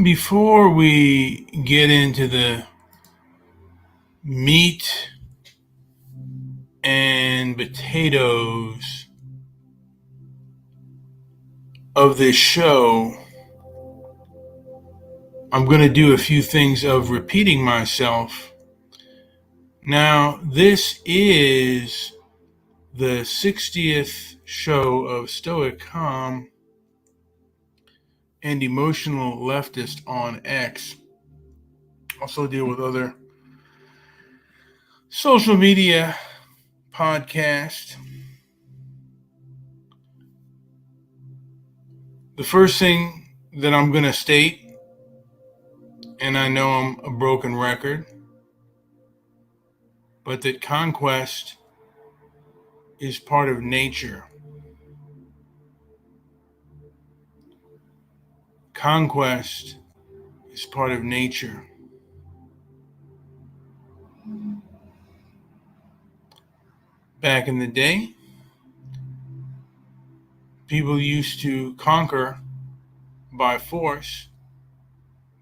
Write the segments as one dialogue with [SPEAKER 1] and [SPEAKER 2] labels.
[SPEAKER 1] Before we get into the meat and potatoes of this show, I'm going to do a few things of repeating myself. Now, this is the 60th show of Stoic Calm and Emotional Leftist on X. Also deal with other social media podcasts. The first thing that I'm going to state, and I know I'm a broken record, but that conquest is part of nature. Conquest is part of nature. Back in the day, people used to conquer by force.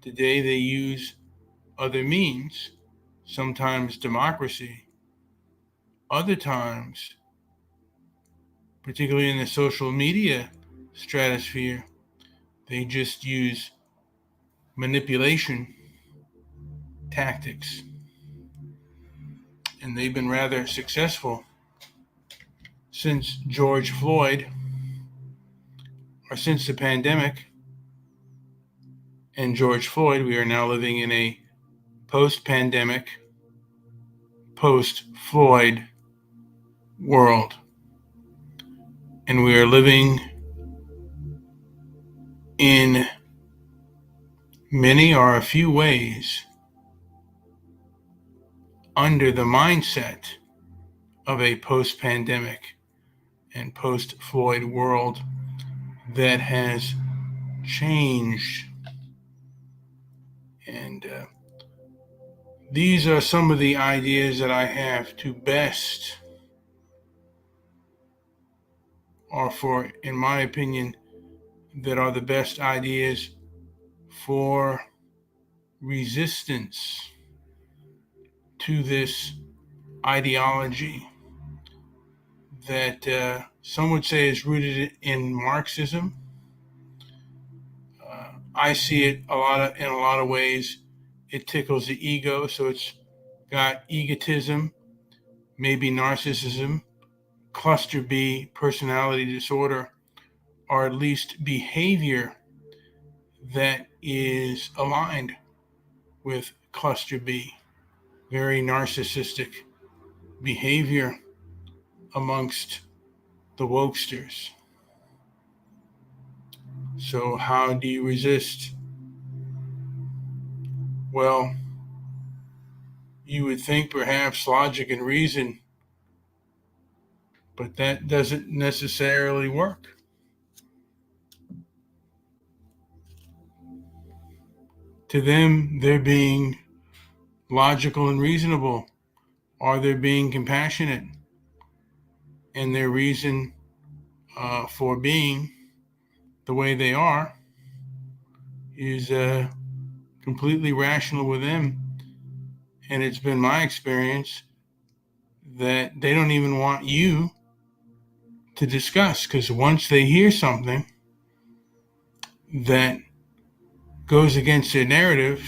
[SPEAKER 1] Today they use other means, sometimes democracy, other times, particularly in the social media stratosphere, they just use manipulation tactics. And they've been rather successful since George Floyd, or since the pandemic and George Floyd. We are now living in a post-pandemic, post-Floyd world. And we are living in many or a few ways under the mindset of a post-pandemic and post-Floyd world that has changed. And these are some of the ideas that I have to best, or for, in my opinion, that are the best ideas for resistance to this ideology that some would say is rooted in Marxism. I see it in a lot of ways. It tickles the ego, so it's got egotism, maybe narcissism, cluster B personality disorder, or at least behavior that is aligned with cluster B, very narcissistic behavior amongst the wokesters. So how do you resist? Well, you would think perhaps logic and reason, but that doesn't necessarily work. To them, they're being logical and reasonable, or they're being compassionate, and their reason for being the way they are is completely rational with them. And it's been my experience that they don't even want you to discuss, because once they hear something that goes against their narrative,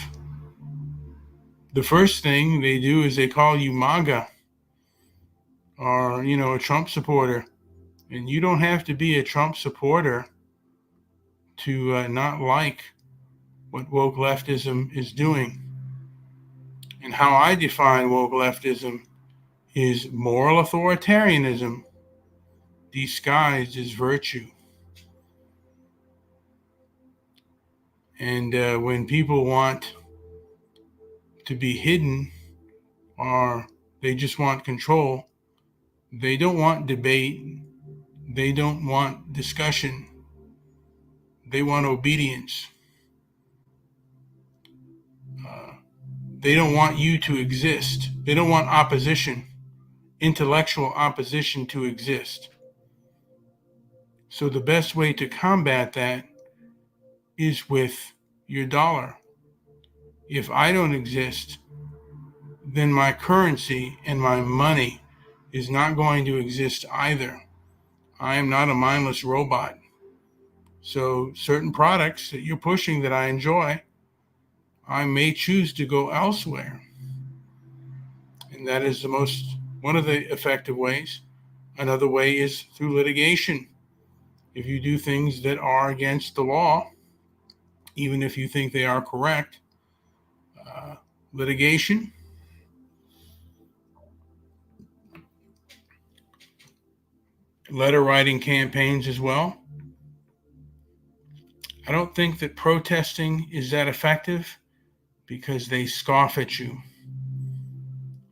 [SPEAKER 1] the first thing they do is they call you MAGA, or, a Trump supporter. And you don't have to be a Trump supporter to not like what woke leftism is doing. And how I define woke leftism is moral authoritarianism disguised as virtue. And when people want to be hidden, or they just want control, they don't want debate, they don't want discussion, they want obedience. They don't want you to exist. They don't want opposition, intellectual opposition, to exist. So the best way to combat that is with your dollar. If I don't exist, then my currency and my money is not going to exist either. I am not a mindless robot. So certain products that you're pushing that I enjoy, I may choose to go elsewhere. And that is one of the effective ways. Another way is through litigation. If you do things that are against the law, even if you think they are correct, litigation, letter writing campaigns as well. I don't think that protesting is that effective because they scoff at you.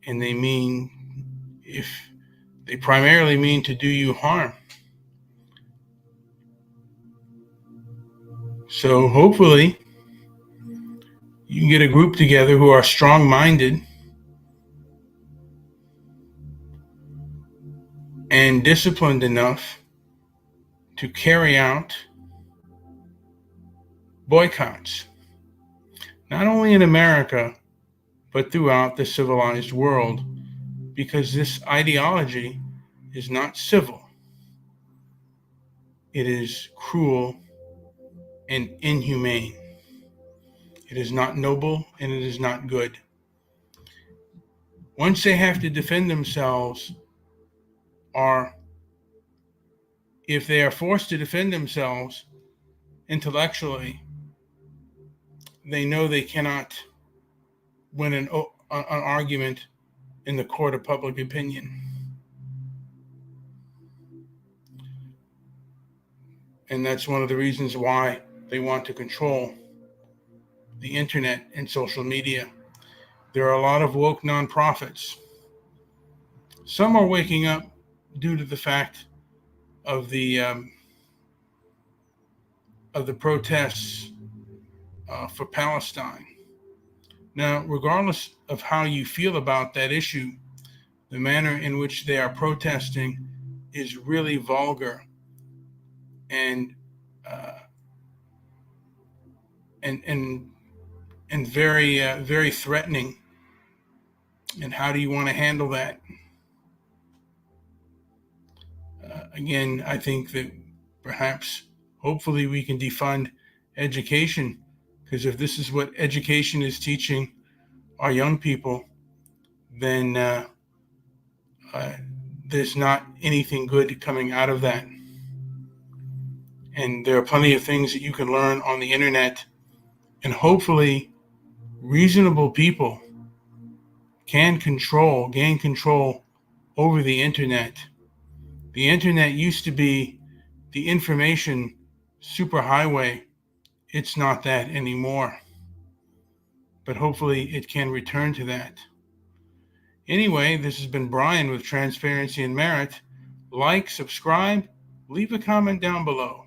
[SPEAKER 1] And they primarily mean to do you harm. So hopefully you can get a group together who are strong-minded and disciplined enough to carry out boycotts, not only in America, but throughout the civilized world, because this ideology is not civil. It is cruel and inhumane. It is not noble and it is not good. Once they have to defend themselves, or if they are forced to defend themselves intellectually, they know they cannot win an argument in the court of public opinion. And that's one of the reasons why they want to control the internet and social media. There are a lot of woke nonprofits. Some are waking up due to the fact of the protests for Palestine. Now, regardless of how you feel about that issue, the manner in which they are protesting is really vulgar and very very threatening. And how do you want to handle that? Again, I think that perhaps, hopefully, we can defund education, because if this is what education is teaching our young people, then there's not anything good coming out of that. And there are plenty of things that you can learn on the internet, and hopefully reasonable people can gain control over the internet. The internet used to be the information superhighway. It's not that anymore. But hopefully it can return to that. Anyway, this has been Brian with Transparency and Merit. Like, subscribe, leave a comment down below.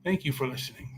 [SPEAKER 1] Thank you for listening.